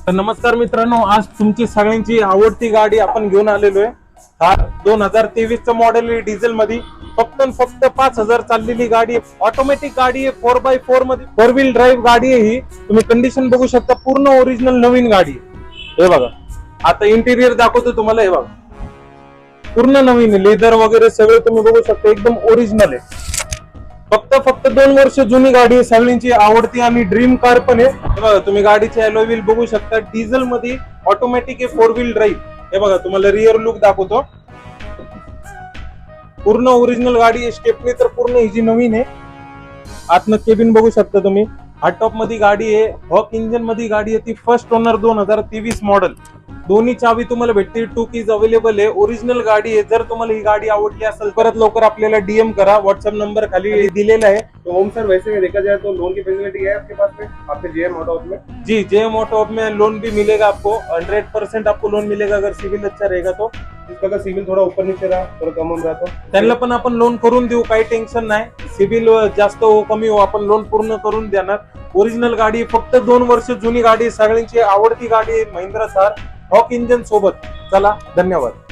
तर नमस्कार मित्रांनो, आज तुमची सगळ्यांची आवडती गाडी आपण घेऊन आलेलो आहे। थार 2023 चं मॉडेल आहे, डिझेल मध्ये फक्त 5000 चाललेली गाडी आहे। ऑटोमॅटिक गाडी आहे, 4x4 मध्ये 4 व्हील ड्राईव्ह गाडी आहे ही। तुम्ही कंडिशन बघू शकता, पूर्ण ओरिजिनल नवीन गाडी आहे। हे बघा, आता इंटिरियर दाखवतो तुम्हाला। हे बघा, पूर्ण नवीन आहे, लेदर वगैरे सगळं तुम्ही बघू शकता, एकदम ओरिजिनल आहे। फक्त 2 वर्ष जुनी गाडी आहे, सगळ्यांची आवडती आणि ड्रीम कार पण आहे। हे बघा, तुम्ही गाडीचे अलॉय व्हील बघू शकता, डिझेल मध्ये ऑटोमॅटिक आहे, 4 व्हील ड्राईव्ह। हे बघा, तुम्हाला रिअर लुक दाखवतो, पूर्ण ओरिजिनल गाडी आहे। स्टेपनी तर पूर्ण हिची नवीन आहे। आतनं केबिन बघू शकता तुम्ही, हार्ड टॉप मध्ये गाडी आहे, हॉक इंजन मध्ये गाडी आहे ती। फर्स्ट ओनर 2023 मॉडेल, दोन्ही चावी तुम्हाला भेटतील, 2 कीज अवेलेबल आहे। ओरिजिनल गाडी आहे। जर तुम्हाला ही गाडी आवडली असेल परत लवकर आपल्याला डीएम करा, व्हाट्सएप नंबर खाली दिलेला है। तो होम सर, वैसे में देखा जाए तो लोन की फैसिलिटी है आपके पास में, आपके जेएम ऑटो में? जी, जेएम ऑटो में लोन भी मिलेगा आपको, 100% आपको लोन मिलेगा अगर सिविल अच्छा रहेगा तो। जिसका अगर सिविल थोड़ा ऊपर नीचे रहा, थोड़ा कम होम रहा तो त्यांना पण आपण लोन करून देऊ, काही टेन्शन नाही। सिविल जास्त हो कमी हो, आपण लोन पूर्ण करून देणार। ओरिजिनल गाडी, फक्त 2 वर्ष जुनी गाडी, सगळ्यांची आवडती गाडी, महिंद्रा थार हॉक इंजन सोबत। चला, धन्यवाद।